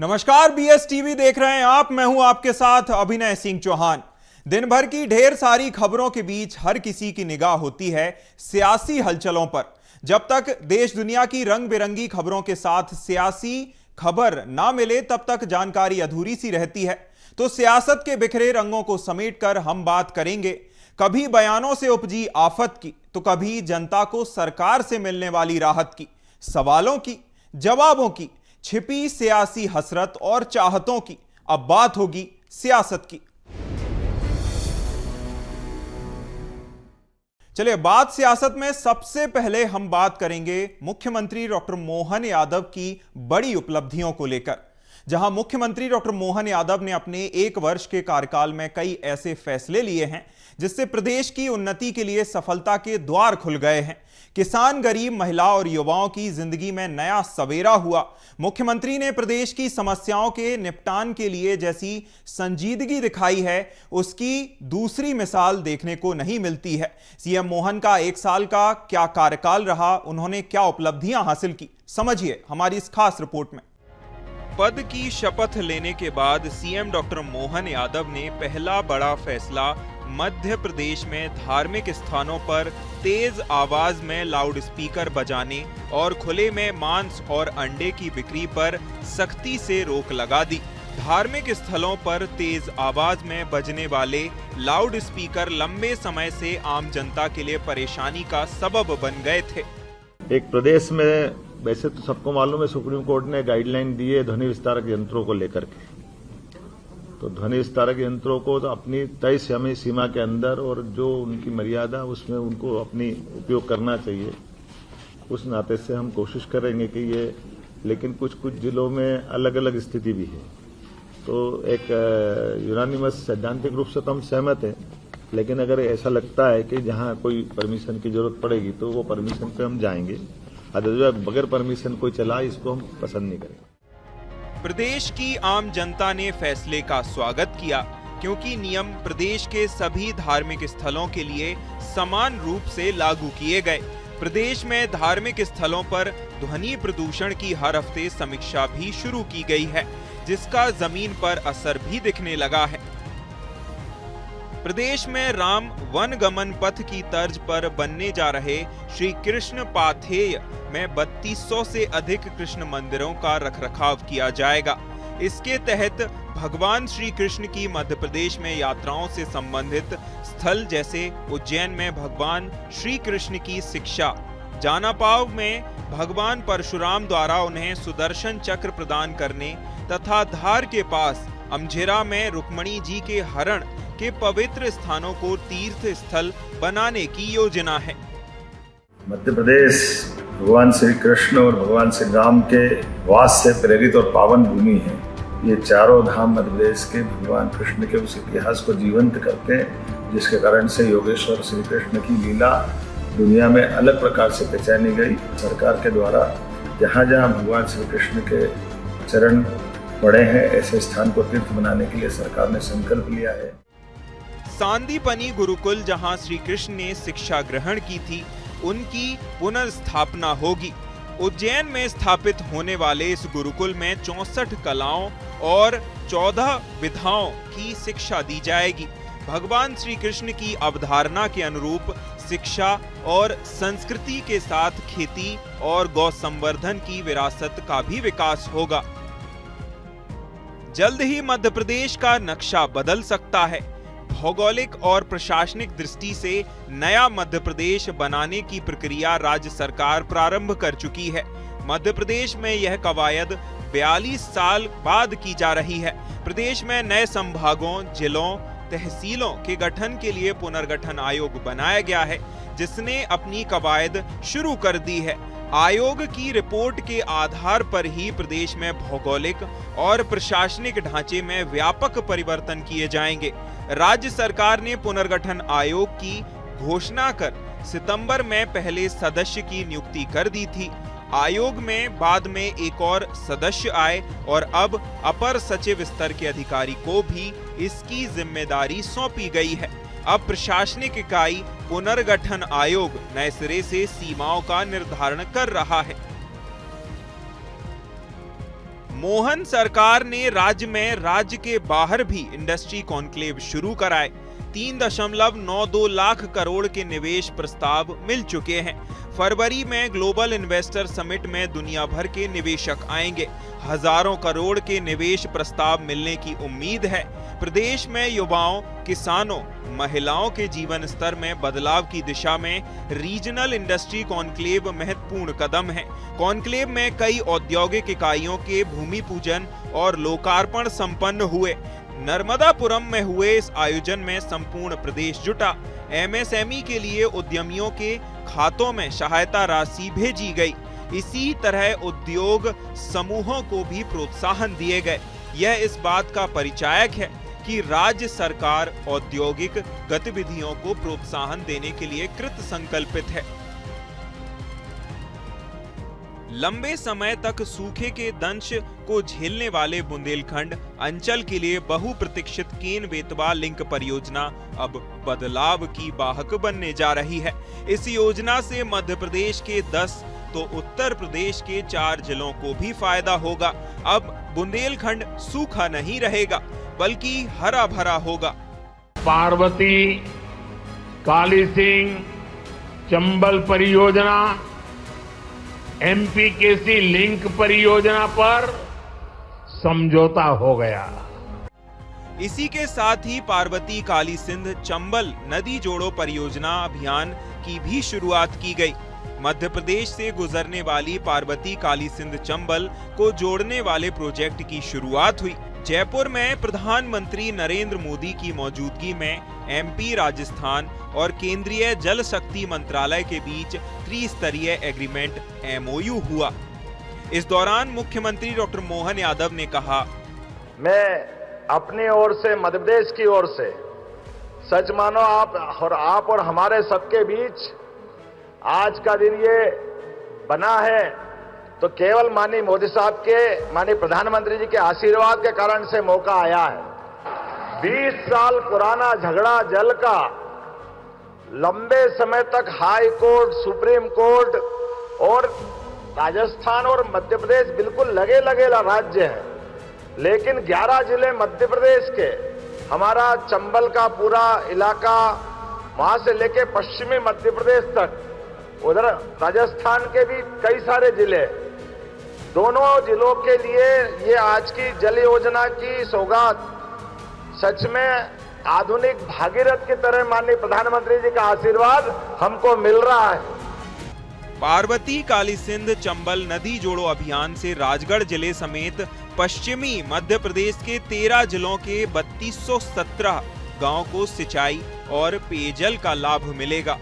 नमस्कार, BS TV देख रहे हैं आप। मैं हूं आपके साथ अभिनय सिंह चौहान। दिन भर की ढेर सारी खबरों के बीच हर किसी की निगाह होती है सियासी हलचलों पर। जब तक देश दुनिया की रंग बिरंगी खबरों के साथ सियासी खबर ना मिले तब तक जानकारी अधूरी सी रहती है। तो सियासत के बिखरे रंगों को समेटकर हम बात करेंगे कभी बयानों से उपजी आफत की, तो कभी जनता को सरकार से मिलने वाली राहत की, सवालों की, जवाबों की, छिपी सियासी हसरत और चाहतों की। अब बात होगी सियासत की। चलिए, बात सियासत में सबसे पहले हम बात करेंगे मुख्यमंत्री डॉक्टर मोहन यादव की बड़ी उपलब्धियों को लेकर। जहां मुख्यमंत्री डॉक्टर मोहन यादव ने अपने 1 वर्ष के कार्यकाल में कई ऐसे फैसले लिए हैं जिससे प्रदेश की उन्नति के लिए सफलता के द्वार खुल गए हैं। किसान, गरीब, महिला और युवाओं की जिंदगी में नया सवेरा हुआ। मुख्यमंत्री ने प्रदेश की समस्याओं के निपटान के लिए जैसी संजीदगी दिखाई है, उसकी दूसरी मिसाल देखने को नहीं मिलती है। सीएम मोहन का 1 साल का क्या कार्यकाल रहा, उन्होंने क्या उपलब्धियां हासिल की, समझिए हमारी इस खास रिपोर्ट में। पद की शपथ लेने के बाद सीएम डॉक्टर मोहन यादव ने पहला बड़ा फैसला मध्य प्रदेश में धार्मिक स्थानों पर तेज आवाज में लाउड स्पीकर बजाने और खुले में मांस और अंडे की बिक्री पर सख्ती से रोक लगा दी। धार्मिक स्थलों पर तेज आवाज में बजने वाले लाउड स्पीकर लंबे समय से आम जनता के लिए परेशानी का सबब बन गए थे। एक प्रदेश में वैसे तो सबको मालूम है, सुप्रीम कोर्ट ने गाइडलाइन दी है ध्वनि विस्तारक यंत्रों को लेकर के। तो ध्वनि विस्तारक यंत्रों को तो अपनी तय समय सीमा के अंदर और जो उनकी मर्यादा उसमें उनको अपनी उपयोग करना चाहिए। उस नाते से हम कोशिश करेंगे कि ये, लेकिन कुछ कुछ जिलों में अलग अलग स्थिति भी है। तो एक यूनानिमस सैद्धांतिक रूप से तो हम सहमत हैं, लेकिन अगर ऐसा लगता है कि जहां कोई परमिशन की जरूरत पड़ेगी तो वो परमिशन पे हम जाएंगे। अदरवाइज बगैर परमिशन कोई चला, इसको हम पसंद नहीं करेंगे। प्रदेश की आम जनता ने फैसले का स्वागत किया, क्योंकि नियम प्रदेश के सभी धार्मिक स्थलों के लिए समान रूप से लागू किए गए। प्रदेश में धार्मिक स्थलों पर ध्वनि प्रदूषण की हर हफ्ते समीक्षा भी शुरू की गई है, जिसका जमीन पर असर भी दिखने लगा है। प्रदेश में राम वनगमन पथ की तर्ज पर बनने जा रहे श्री कृष्ण पाथेय में 3200 से अधिक कृष्ण मंदिरों का रखरखाव किया जाएगा। इसके तहत भगवान श्री कृष्ण की मध्य प्रदेश में यात्राओं से संबंधित स्थल जैसे उज्जैन में भगवान श्री कृष्ण की शिक्षा, जानापाव में भगवान परशुराम द्वारा उन्हें सुदर्शन चक्र प्रदान करने तथा धार के पास अमझेरा में रुक्मणी जी के हरण के पवित्र स्थानों को तीर्थ स्थल बनाने की योजना है। मध्य प्रदेश भगवान श्री कृष्ण और भगवान श्री राम के वास से प्रेरित और पावन भूमि है। ये चारों धाम मध्य प्रदेश के भगवान कृष्ण के उस इतिहास को जीवंत करते हैं, जिसके कारण से योगेश्वर श्री कृष्ण की लीला दुनिया में अलग प्रकार से पहचानी गई। सरकार के द्वारा जहाँ जहाँ भगवान श्री कृष्ण के चरण पड़े हैं, ऐसे स्थान को तीर्थ बनाने के लिए सरकार ने संकल्प लिया है। सांदीपनी गुरुकुल, जहां श्री कृष्ण ने शिक्षा ग्रहण की थी, उनकी पुनर्स्थापना होगी। उज्जैन में स्थापित होने वाले इस गुरुकुल में 64 कलाओं और 14 विधाओं की शिक्षा दी जाएगी। भगवान श्री कृष्ण की अवधारणा के अनुरूप शिक्षा और संस्कृति के साथ खेती और गौ संवर्धन की विरासत का भी विकास होगा। जल्द ही मध्य प्रदेश का नक्शा बदल सकता है। भौगोलिक और प्रशासनिक दृष्टि से नया मध्य प्रदेश बनाने की प्रक्रिया राज्य सरकार प्रारंभ कर चुकी है। मध्य प्रदेश में यह कवायद 42 साल बाद की जा रही है। प्रदेश में नए संभागों, जिलों, तहसीलों के गठन के लिए पुनर्गठन आयोग बनाया गया है, जिसने अपनी कवायद शुरू कर दी है। आयोग की रिपोर्ट के आधार पर ही प्रदेश में भौगोलिक और प्रशासनिक ढांचे में व्यापक परिवर्तन किए जाएंगे। राज्य सरकार ने पुनर्गठन आयोग की घोषणा कर सितंबर में पहले सदस्य की नियुक्ति कर दी थी। आयोग में बाद में एक और सदस्य आए और अब अपर सचिव स्तर के अधिकारी को भी इसकी जिम्मेदारी सौंपी गई है। अब प्रशासनिक इकाई पुनर्गठन आयोग नए सिरे से सीमाओं का निर्धारण कर रहा है। मोहन सरकार ने राज्य में राज्य के बाहर भी इंडस्ट्री कॉन्क्लेव शुरू कराए। 3.92 लाख करोड़ के निवेश प्रस्ताव मिल चुके हैं। फरवरी में ग्लोबल इन्वेस्टर समिट में दुनिया भर के निवेशक आएंगे। हजारों करोड़ के निवेश प्रस्ताव मिलने की उम्मीद है। प्रदेश में युवाओं, किसानों, महिलाओं के जीवन स्तर में बदलाव की दिशा में रीजनल इंडस्ट्री कॉन्क्लेव महत्वपूर्ण कदम है। कॉन्क्लेव में कई औद्योगिक इकाइयों के भूमि पूजन और लोकार्पण संपन्न हुए। नर्मदापुरम में हुए इस आयोजन में संपूर्ण प्रदेश जुटा। एमएसएमई के लिए उद्यमियों के खातों में सहायता राशि भेजी गई। इसी तरह उद्योग समूहों को भी प्रोत्साहन दिए गए। यह इस बात का परिचायक है कि राज्य सरकार औद्योगिक गतिविधियों को प्रोत्साहन देने के लिए कृत संकल्पित है। लंबे समय तक सूखे के दंश को झेलने वाले बुंदेलखंड अंचल के लिए बहुप्रतीक्षित केन बेतवा लिंक परियोजना अब बदलाव की वाहक बनने जा रही है। इस योजना से मध्य प्रदेश के 10 तो उत्तर प्रदेश के 4 जिलों को भी फायदा होगा। अब बुंदेलखंड सूखा नहीं रहेगा बल्कि हरा भरा होगा। पार्वती, काली सिंह, चंबल परियोजना, एमपीकेसी लिंक परियोजना पर समझौता हो गया। इसी के साथ ही पार्वती, काली सिंध, चंबल नदी जोड़ो परियोजना अभियान की भी शुरुआत की गई। मध्य प्रदेश से गुजरने वाली पार्वती, काली सिंध, चंबल को जोड़ने वाले प्रोजेक्ट की शुरुआत हुई। जयपुर में प्रधानमंत्री नरेंद्र मोदी की मौजूदगी में एमपी, राजस्थान और केंद्रीय जल शक्ति मंत्रालय के बीच त्रिस्तरीय एग्रीमेंट एमओयू हुआ। इस दौरान मुख्यमंत्री डॉक्टर मोहन यादव ने कहा, मैं अपनी ओर से, मध्य प्रदेश की ओर से सच मानो आप और हमारे सबके बीच आज का दिन ये बना है तो केवल माननीय मोदी साहब के, माननीय प्रधानमंत्री जी के आशीर्वाद के कारण से मौका आया है। 20 साल पुराना झगड़ा जल का लंबे समय तक हाई कोर्ट, सुप्रीम कोर्ट और राजस्थान और मध्य प्रदेश बिल्कुल लगे राज्य हैं, लेकिन 11 जिले मध्य प्रदेश के, हमारा चंबल का पूरा इलाका, वहां से लेके पश्चिमी मध्य प्रदेश तक, उधर राजस्थान के भी कई सारे जिले, दोनों जिलों के लिए ये आज की जल योजना की सौगात सच में आधुनिक भागीरथ की तरह माननीय प्रधानमंत्री जी का आशीर्वाद हमको मिल रहा है। पार्वती, काली सिंध, चंबल नदी जोड़ो अभियान से राजगढ़ जिले समेत पश्चिमी मध्य प्रदेश के 13 जिलों के 3217 गांवों को सिंचाई और पेयजल का लाभ मिलेगा।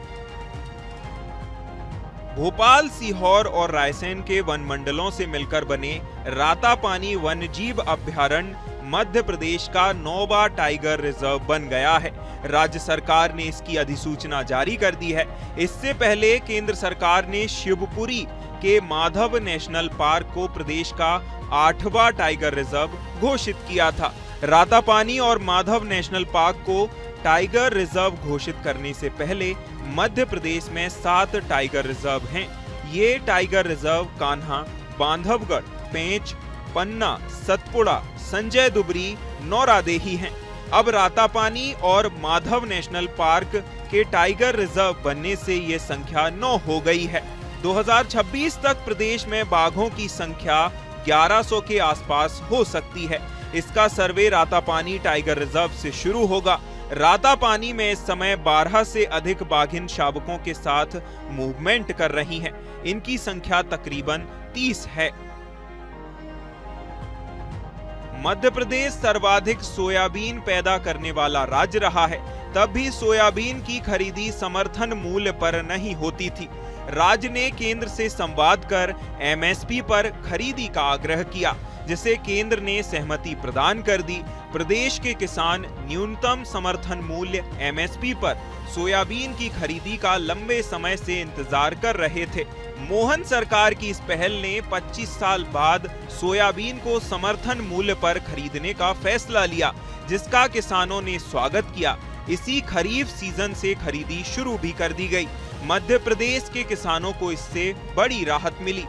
भोपाल, सीहोर और रायसेन के वन मंडलों से मिलकर बने रातापानी वन्यजीव अभयारण्य मध्य प्रदेश का 9वां टाइगर रिजर्व बन गया है। राज्य सरकार ने इसकी अधिसूचना जारी कर दी है। इससे पहले केंद्र सरकार ने शिवपुरी के माधव नेशनल पार्क को प्रदेश का 8वां टाइगर रिजर्व घोषित किया था। रातापानी और माधव नेशनल पार्क को टाइगर रिजर्व घोषित करने से पहले मध्य प्रदेश में 7 टाइगर रिजर्व हैं। ये टाइगर रिजर्व कान्हा, बांधवगढ़, पेंच, पन्ना, सतपुड़ा, संजय दुबरी, नौरादेही हैं। अब रातापानी और माधव नेशनल पार्क के टाइगर रिजर्व बनने से ये संख्या 9 हो गई है। 2026 तक प्रदेश में बाघों की संख्या 1100 के आसपास हो सकती है। इसका सर्वे रातापानी टाइगर रिजर्व से शुरू होगा। रातापानी में इस समय 12 से अधिक बाघिन शावकों के साथ मूवमेंट कर रही हैं। इनकी संख्या तकरीबन 30 है। मध्य प्रदेश सर्वाधिक सोयाबीन पैदा करने वाला राज्य रहा है। तब भी सोयाबीन की खरीदी समर्थन मूल्य पर नहीं होती थी। राज्य ने केंद्र से संवाद कर एमएसपी पर खरीदी का आग्रह किया, जिसे केंद्र ने सहमति प्रदान कर दी। प्रदेश के किसान न्यूनतम समर्थन मूल्य एमएसपी पर सोयाबीन की खरीदी का लंबे समय से इंतजार कर रहे थे। मोहन सरकार की इस पहल ने 25 साल बाद सोयाबीन को समर्थन मूल्य पर खरीदने का फैसला लिया, जिसका किसानों ने स्वागत किया। इसी खरीफ सीजन से खरीदी शुरू भी कर दी गई। मध्य प्रदेश के किसानों को इससे बड़ी राहत मिली।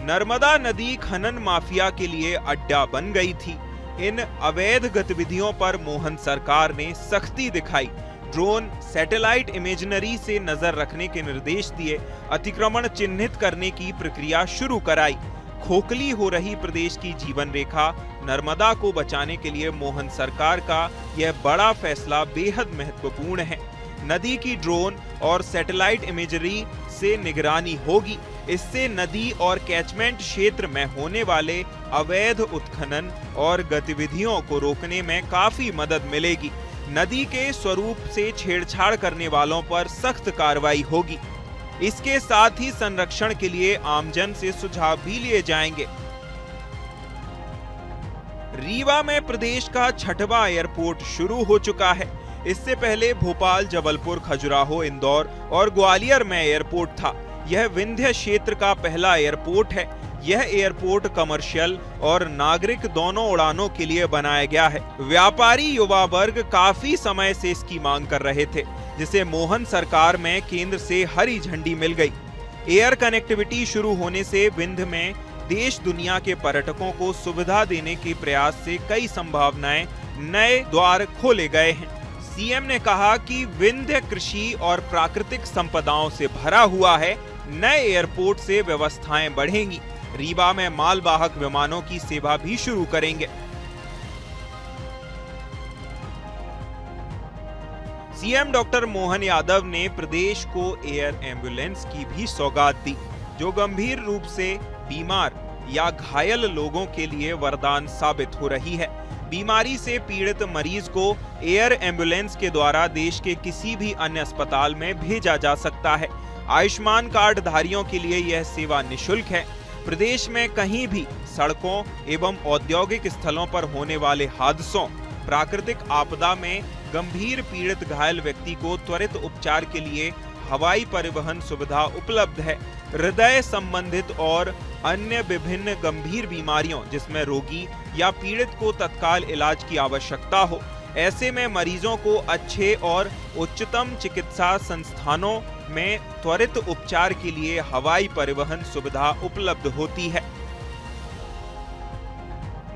नर्मदा नदी खनन माफिया के लिए अड्डा बन गई थी। इन अवैध गतिविधियों पर मोहन सरकार ने सख्ती दिखाई, ड्रोन, सैटेलाइट इमेजनरी से नजर रखने के निर्देश दिए, अतिक्रमण चिन्हित करने की प्रक्रिया शुरू कराई। खोखली हो रही प्रदेश की जीवन रेखा नर्मदा को बचाने के लिए मोहन सरकार का यह बड़ा फैसला बेहद महत्वपूर्ण है। नदी की ड्रोन और सैटेलाइट इमेजरी से निगरानी होगी। इससे नदी और कैचमेंट क्षेत्र में होने वाले अवैध उत्खनन और गतिविधियों को रोकने में काफी मदद मिलेगी। नदी के स्वरूप से छेड़छाड़ करने वालों पर सख्त कार्रवाई होगी। इसके साथ ही संरक्षण के लिए आमजन से सुझाव भी लिए जाएंगे। रीवा में प्रदेश का 6वां एयरपोर्ट शुरू हो चुका है। इससे पहले भोपाल, जबलपुर, खजुराहो, इंदौर और ग्वालियर में एयरपोर्ट था। यह विंध्य क्षेत्र का पहला एयरपोर्ट है। यह एयरपोर्ट कमर्शियल और नागरिक दोनों उड़ानों के लिए बनाया गया है। व्यापारी युवा वर्ग काफी समय से इसकी मांग कर रहे थे, जिसे मोहन सरकार में केंद्र से हरी झंडी मिल गई। एयर कनेक्टिविटी शुरू होने से विंध्य में देश दुनिया के पर्यटकों को सुविधा देने के प्रयास से कई संभावनाएं, नए द्वार खोले गए हैं। सीएम ने कहा कि विंध्य कृषि और प्राकृतिक संपदाओं से भरा हुआ है। नए एयरपोर्ट से व्यवस्थाएं बढ़ेंगी। रीवा में मालवाहक विमानों की सेवा भी शुरू करेंगे। सीएम डॉक्टर मोहन यादव ने प्रदेश को एयर एम्बुलेंस की भी सौगात दी, जो गंभीर रूप से बीमार या घायल लोगों के लिए वरदान साबित हो रही है। बीमारी से पीड़ित मरीज को एयर एम्बुलेंस के द्वारा देश के किसी भी अन्य अस्पताल में भेजा जा सकता है। आयुष्मान कार्ड धारियों के लिए यह सेवा निशुल्क है। प्रदेश में कहीं भी सड़कों एवं औद्योगिक स्थलों पर होने वाले हादसों, प्राकृतिक आपदा में गंभीर पीड़ित घायल व्यक्ति को त्वरित उपचार के लिए हवाई परिवहन सुविधा उपलब्ध है। हृदय संबंधित और अन्य विभिन्न गंभीर बीमारियों जिसमें रोगी या पीड़ित को तत्काल इलाज की आवश्यकता हो, ऐसे में मरीजों को अच्छे और उच्चतम चिकित्सा संस्थानों में त्वरित उपचार के लिए हवाई परिवहन सुविधा उपलब्ध होती है।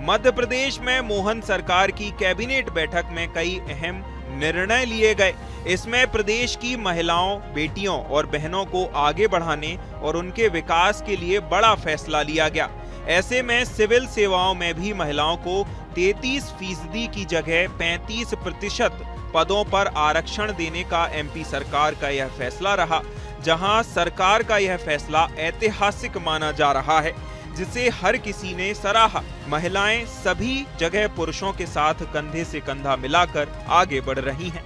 मध्य प्रदेश में मोहन सरकार की कैबिनेट बैठक में कई अहम निर्णय लिए गए। इसमें प्रदेश की महिलाओं, बेटियों और बहनों को आगे बढ़ाने और उनके विकास के लिए बड़ा फैसला लिया गया। ऐसे में सिविल सेवाओं में भी महिलाओं को 33% की जगह 35% पदों पर आरक्षण देने का एमपी सरकार का यह फैसला रहा। जहां सरकार का यह फैसला ऐतिहासिक माना जा रहा है, जिसे हर किसी ने सराहा। महिलाएं सभी जगह पुरुषों के साथ कंधे से कंधा मिलाकर आगे बढ़ रही हैं।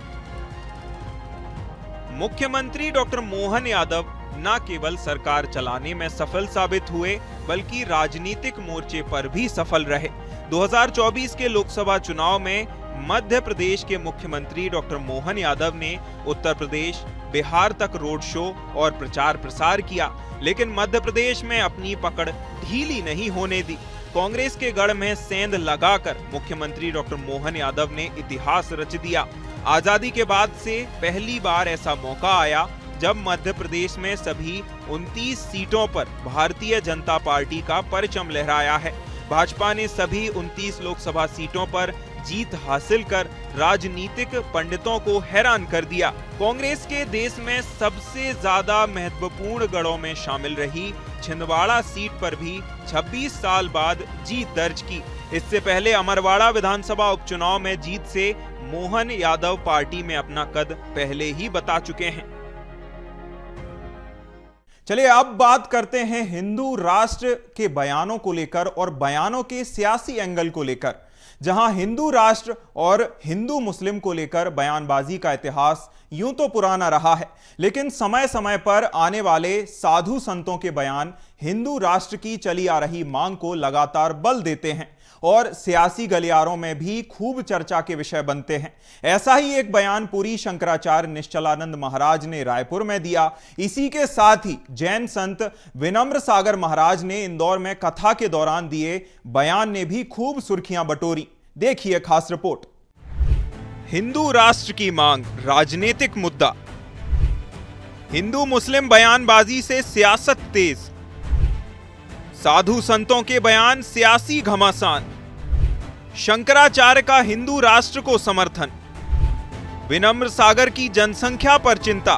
मुख्यमंत्री डॉक्टर मोहन यादव न केवल सरकार चलाने में सफल साबित हुए, बल्कि राजनीतिक मोर्चे पर भी सफल रहे। 2024 के लोकसभा चुनाव में मध्य प्रदेश के मुख्यमंत्री डॉक्टर मोहन यादव ने उत्तर प्रदेश, बिहार तक रोड शो और प्रचार प्रसार किया, लेकिन मध्य प्रदेश में अपनी पकड़ ढीली नहीं होने दी। कांग्रेस के गढ़ में सेंध लगाकर मुख्यमंत्री डॉक्टर मोहन यादव ने इतिहास रच दिया। आजादी के बाद से पहली बार ऐसा मौका आया जब मध्य प्रदेश में सभी 29 सीटों पर भारतीय जनता पार्टी का परचम लहराया है। भाजपा ने सभी 29 लोकसभा सीटों पर जीत हासिल कर राजनीतिक पंडितों को हैरान कर दिया। कांग्रेस के देश में सबसे ज्यादा महत्वपूर्ण गढ़ों में शामिल रही छिंदवाड़ा सीट पर भी 26 साल बाद जीत दर्ज की। इससे पहले अमरवाड़ा विधानसभा उपचुनाव में जीत से मोहन यादव पार्टी में अपना कद पहले ही बता चुके हैं। चलिए अब बात करते हैं हिंदू राष्ट्र के बयानों को लेकर और बयानों के सियासी एंगल को लेकर। जहां हिंदू राष्ट्र और हिंदू मुस्लिम को लेकर बयानबाजी का इतिहास यूं तो पुराना रहा है, लेकिन समय समय पर आने वाले साधु संतों के बयान हिंदू राष्ट्र की चली आ रही मांग को लगातार बल देते हैं और सियासी गलियारों में भी खूब चर्चा के विषय बनते हैं। ऐसा ही एक बयान पुरी शंकराचार्य निश्चलानंद महाराज ने रायपुर में दिया। इसी के साथ ही जैन संत विनम्र सागर महाराज ने इंदौर में कथा के दौरान दिए बयान ने भी खूब सुर्खियां बटोरी। देखिए खास रिपोर्ट। हिंदू राष्ट्र की मांग राजनीतिक मुद्दा। हिंदू मुस्लिम बयानबाजी से सियासत तेज। साधु संतों के बयान सियासी घमासान, शंकराचार्य का हिंदू राष्ट्र को समर्थन, विनम्र सागर की जनसंख्या पर चिंता,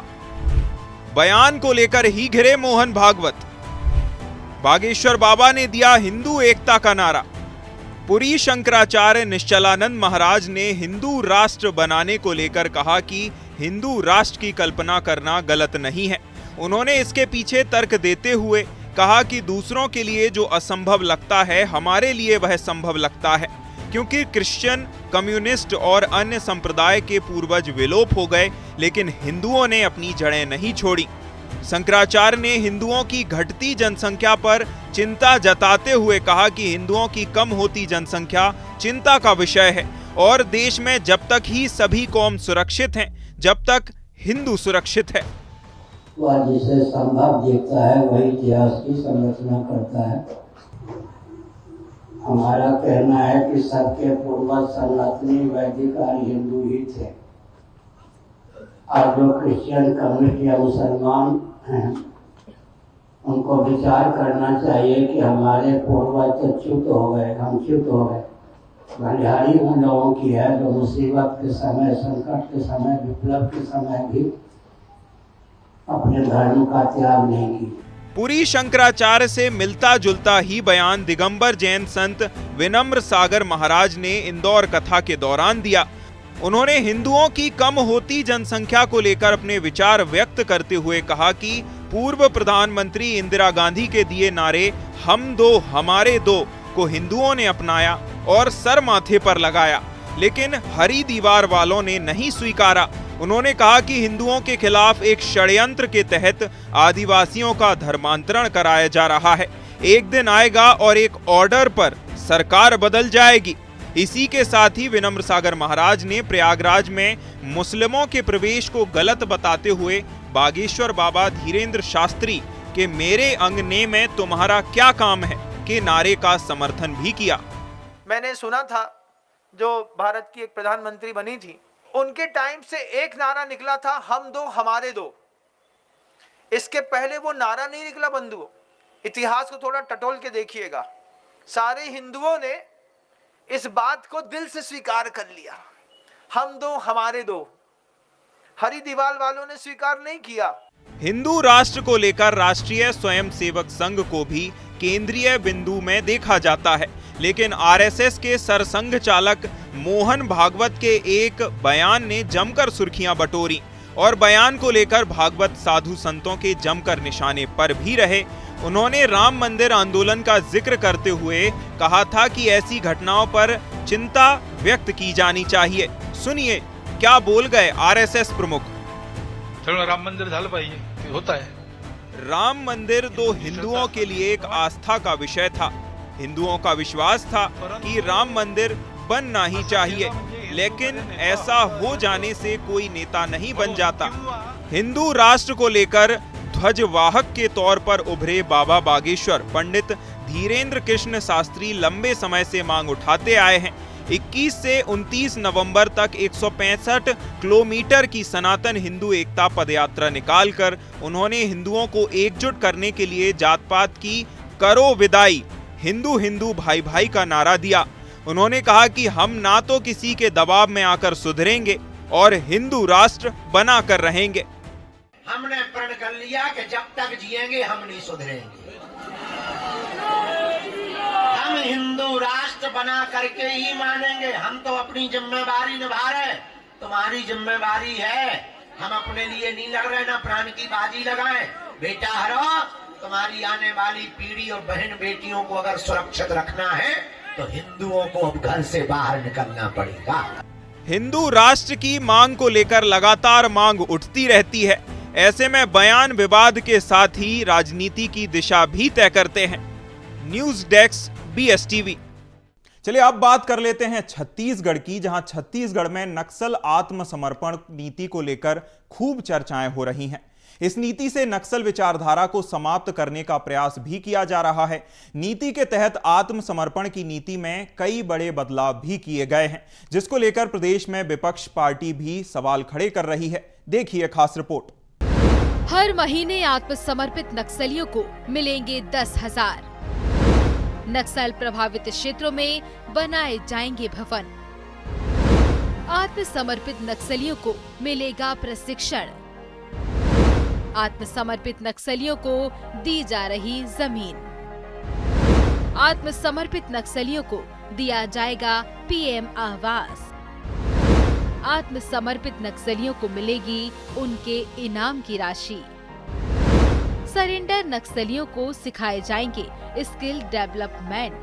बयान को लेकर ही घिरे मोहन भागवत, बागेश्वर बाबा ने दिया हिंदू एकता का नारा, पुरी शंकराचार्य निश्चलानंद महाराज ने हिंदू राष्ट्र बनाने को लेकर कहा कि हिंदू राष्ट्र की कल्पना करना गलत नहीं है। उन्होंने इसके पीछे तर्क देते हुए कहा कि दूसरों के लिए जो असंभव लगता है हमारे लिए वह संभव लगता है, क्योंकि क्रिश्चियन, कम्युनिस्ट और अन्य संप्रदाय के पूर्वज विलोप हो गए, लेकिन हिंदुओं ने अपनी जड़ें नहीं छोड़ी। शंकराचार्य ने हिंदुओं की घटती जनसंख्या पर चिंता जताते हुए कहा कि हिंदुओं की कम होती जनसंख्या चिंता का विषय है और देश में जब तक ही सभी कौम सुरक्षित हैं, जब तक हिंदू सुरक्षित है। वह जिसे संभव देखता है वही इतिहास की संरचना करता है। हमारा कहना है कि सबके पूर्वज सनातनी, वैदिक और हिंदू ही थे, और जो क्रिश्चियन, कम्युनिस्ट या मुसलमान हैं उनको विचार करना चाहिए कि हमारे पूर्वज तो च्युत हो गए, हम च्युत हो गए। भंडारी उन लोगों की है जो मुसीबत के समय, संकट के समय, विप्लव के समय भी अपने धर्म का त्याग नहीं किया। पुरी शंकराचार्य से मिलता जुलता ही बयान दिगंबर जैन संत विनम्र सागर महाराज ने इंदौर कथा के दौरान दिया। उन्होंने हिंदुओं की कम होती जनसंख्या को लेकर अपने विचार व्यक्त करते हुए कहा कि पूर्व प्रधानमंत्री इंदिरा गांधी के दिए नारे हम दो हमारे दो को हिंदुओं ने अपनाया और सर माथे पर लगाया, लेकिन हरी दीवार वालों ने नहीं स्वीकारा। उन्होंने कहा कि हिंदुओं के खिलाफ एक षड्यंत्र के तहत आदिवासियों का धर्मांतरण कराया जा रहा है। एक दिन आएगा और एक ऑर्डर पर सरकार बदल जाएगी। इसी के साथ ही विनम्र सागर महाराज ने प्रयागराज में मुस्लिमों के प्रवेश को गलत बताते हुए बागेश्वर बाबा धीरेन्द्र शास्त्री के मेरे अंगने में तुम्हारा क्या काम है के नारे का समर्थन भी किया। मैंने सुना था जो भारत की एक प्रधानमंत्री बनी थी, उनके टाइम से एक नारा निकला था, हम दो हमारे दो। इसके पहले वो नारा नहीं निकला बंधुओं। इतिहास को थोड़ा टटोल के देखिएगा। सारे हिंदुओं ने इस बात को दिल से स्वीकार कर लिया, हम दो हमारे दो। हरी दीवार वालों ने स्वीकार नहीं किया। हिंदू राष्ट्र को लेकर राष्ट्रीय स्वयंसेवक संघ को भी केंद्रीय बिंदु में देखा जाता है, लेकिन आरएसएस के सरसंघ चालक मोहन भागवत के एक बयान ने जमकर सुर्खियां बटोरी और बयान को लेकर भागवत साधु संतों के जमकर निशाने पर भी रहे। उन्होंने राम मंदिर आंदोलन का जिक्र करते हुए कहा था कि ऐसी घटनाओं पर चिंता व्यक्त की जानी चाहिए। सुनिए क्या बोल गए आरएसएस प्रमुख। राम मंदिर झालं पाहिजे, होता है। राम मंदिर दो हिंदुओं के लिए एक आस्था का विषय था। हिंदुओं का विश्वास था कि राम मंदिर बनना ही चाहिए, लेकिन ऐसा हो जाने से कोई नेता नहीं बन जाता। हिंदू राष्ट्र को लेकर ध्वजवाहक के तौर पर उभरे बाबा बागेश्वर पंडित धीरेन्द्र कृष्ण शास्त्री लंबे समय से मांग उठाते आए हैं। 21 से 29 नवंबर तक 165 किलोमीटर की सनातन हिंदू एकता पदयात्रा निकालकर उन्होंने हिंदुओं को एकजुट करने के लिए जात पात की करो विदाई, हिंदू हिंदू भाई भाई का नारा दिया। उन्होंने कहा कि हम ना तो किसी के दबाव में आकर सुधरेंगे और हिंदू राष्ट्र बना कर रहेंगे। हमने प्रण कर लिया कि जब तक जिएंगे हम नहीं सुधरेंगे। हम हिंदू राष्ट्र बना करके ही मानेंगे। हम तो अपनी जिम्मेवारी निभा रहे, तुम्हारी जिम्मेवारी है। हम अपने लिए नहीं लड़ रहे, ना प्राण की बाजी लगाएं। बेटा हरो, तुम्हारी आने वाली पीढ़ी और बहन बेटियों को अगर सुरक्षित रखना है तो हिंदुओं को अब घर से बाहर निकलना पड़ेगा। हिंदू राष्ट्र की मांग को लेकर लगातार मांग उठती रहती है। ऐसे में बयान विवाद के साथ ही राजनीति की दिशा भी तय करते हैं। News desk BSTV। चलिए अब बात कर लेते हैं छत्तीसगढ़ की, जहां छत्तीसगढ़ में नक्सल आत्मसमर्पण नीति को लेकर खूब चर्चाएं हो रही हैं। इस नीति से नक्सल विचारधारा को समाप्त करने का प्रयास भी किया जा रहा है। नीति के तहत आत्मसमर्पण की नीति में कई बड़े बदलाव भी किए गए हैं, जिसको लेकर प्रदेश में विपक्ष पार्टी भी सवाल खड़े कर रही है। देखिए खास रिपोर्ट। हर महीने आत्मसमर्पित नक्सलियों को मिलेंगे 10,000। नक्सल प्रभावित क्षेत्रों में बनाए जाएंगे भवन। आत्मसमर्पित नक्सलियों को मिलेगा प्रशिक्षण। आत्मसमर्पित नक्सलियों को दी जा रही जमीन। आत्मसमर्पित नक्सलियों को दिया जाएगा पीएम आवास। आत्मसमर्पित नक्सलियों को मिलेगी उनके इनाम की राशि। सरेंडर नक्सलियों को सिखाए जाएंगे स्किल डेवलपमेंट।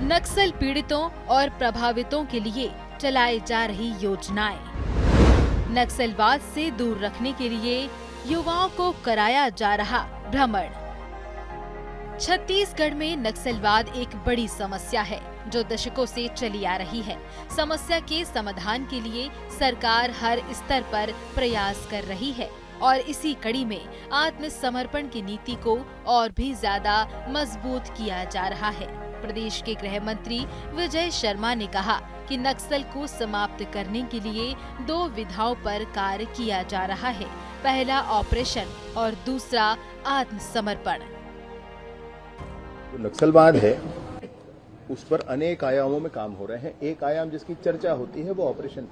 नक्सल पीड़ितों और प्रभावितों के लिए चलाई जा रही योजनाएं। नक्सलवाद से दूर रखने के लिए युवाओं को कराया जा रहा भ्रमण। छत्तीसगढ़ में नक्सलवाद एक बड़ी समस्या है जो दशकों से चली आ रही है। समस्या के समाधान के लिए सरकार हर स्तर पर प्रयास कर रही है और इसी कड़ी में आत्मसमर्पण की नीति को और भी ज्यादा मजबूत किया जा रहा है। प्रदेश के गृह मंत्री विजय शर्मा ने कहा कि नक्सल को समाप्त करने के लिए 2 विधाओं पर कार्य किया जा रहा है। पहला ऑपरेशन और दूसरा आत्मसमर्पण। नक्सलवाद है उस पर अनेक आयामों में काम हो रहे हैं। एक आयाम जिसकी चर्चा होती है वो ऑपरेशन,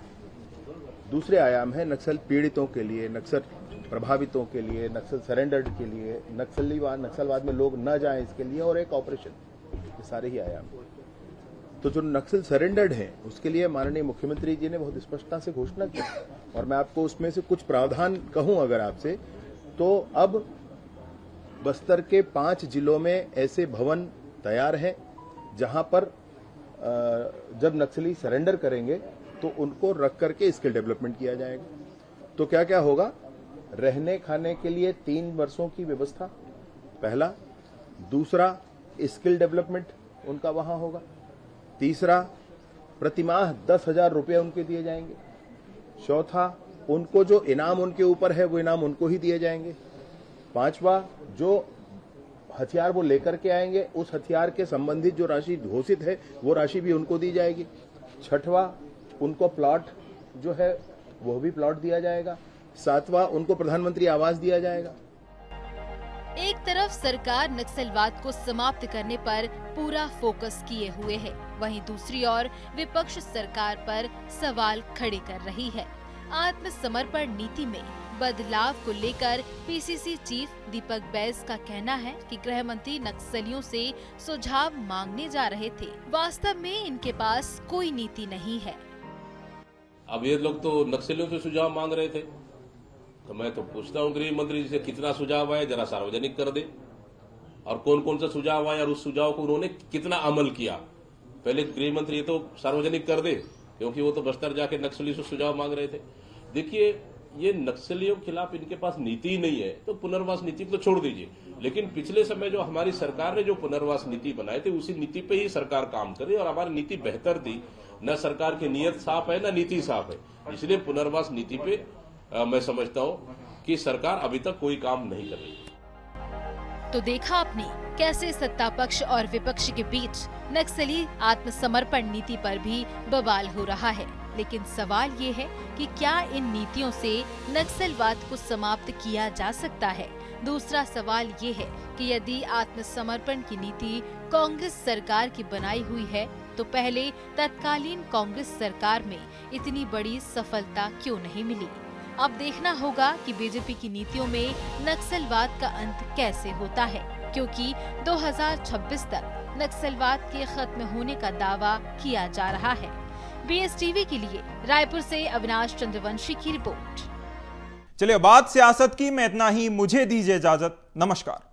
दूसरे आयाम है नक्सल पीड़ितों के लिए, नक्सल प्रभावितों के लिए, नक्सल सरेंडर्ड के लिए, नक्सलवाद में लोग न जाएं इसके लिए, और एक ऑपरेशन। ये सारे ही आयाम। तो जो नक्सल सरेंडर्ड है उसके लिए माननीय मुख्यमंत्री जी ने बहुत स्पष्टता से घोषणा की और मैं आपको उसमें से कुछ प्रावधान कहूं अगर आपसे, तो अब बस्तर के 5 जिलों में ऐसे भवन तैयार हैं जहां पर जब नक्सली सरेंडर करेंगे तो उनको रख करके स्किल डेवलपमेंट किया जाएगा। तो क्या क्या होगा? रहने खाने के लिए 3 वर्षों की व्यवस्था, पहला। दूसरा, स्किल डेवलपमेंट उनका वहां होगा। तीसरा, प्रतिमाह 10,000 रुपये उनके दिए जाएंगे। चौथा, उनको जो इनाम उनके ऊपर है वो इनाम उनको ही दिए जाएंगे। 5वां, जो हथियार वो लेकर के आएंगे उस हथियार के संबंधित जो राशि घोषित है वो राशि भी उनको दी जाएगी। 6वां, उनको प्लॉट जो है वो भी प्लॉट दिया जाएगा। 7वां, उनको प्रधानमंत्री आवास दिया जाएगा। एक तरफ सरकार नक्सलवाद को समाप्त करने पर पूरा फोकस किए हुए है, वहीं दूसरी ओर विपक्ष सरकार पर सवाल खड़े कर रही है। आत्मसमर्पण नीति में बदलाव को लेकर पीसीसी चीफ दीपक बैस का कहना है कि गृह मंत्री नक्सलियों से सुझाव मांगने जा रहे थे। वास्तव में इनके पास कोई नीति नहीं है। अब ये लोग तो नक्सलियों से सुझाव मांग रहे थे, तो मैं तो पूछता हूँ गृह मंत्री जी से कितना सुझाव आया जरा सार्वजनिक कर दे, और कौन कौन सा सुझाव आया और उस सुझाव को उन्होंने कितना अमल किया। पहले गृह मंत्री ये तो सार्वजनिक कर दे, क्योंकि वो तो बस्तर जाके नक्सली से सुझाव मांग रहे थे। देखिए, ये नक्सलियों के खिलाफ इनके पास नीति ही नहीं है, तो पुनर्वास नीति तो छोड़ दीजिए, लेकिन पिछले समय जो हमारी सरकार ने जो पुनर्वास नीति बनाए थे उसी नीति पे ही सरकार काम कर रही है और हमारी नीति बेहतर थी। न सरकार की नीयत साफ है न नीति साफ है, इसलिए पुनर्वास नीति पे मैं समझता हूँ कि सरकार अभी तक कोई काम नहीं कर रही। तो देखा आपने कैसे सत्ता पक्ष और विपक्ष के बीच नक्सली आत्मसमर्पण नीति पर भी बवाल हो रहा है। लेकिन सवाल ये है कि क्या इन नीतियों से नक्सलवाद को समाप्त किया जा सकता है? दूसरा सवाल ये है कि यदि आत्मसमर्पण की नीति कांग्रेस सरकार की बनाई हुई है तो पहले तत्कालीन कांग्रेस सरकार में इतनी बड़ी सफलता क्यों नहीं मिली? अब देखना होगा कि बीजेपी की नीतियों में नक्सलवाद का अंत कैसे होता है, क्योंकि 2026 तक नक्सलवाद के खत्म होने का दावा किया जा रहा है। BSTV के लिए रायपुर से अविनाश चंद्रवंशी की रिपोर्ट। चलिए, बात सियासत की मैं इतना ही, मुझे दीजिए इजाजत। नमस्कार।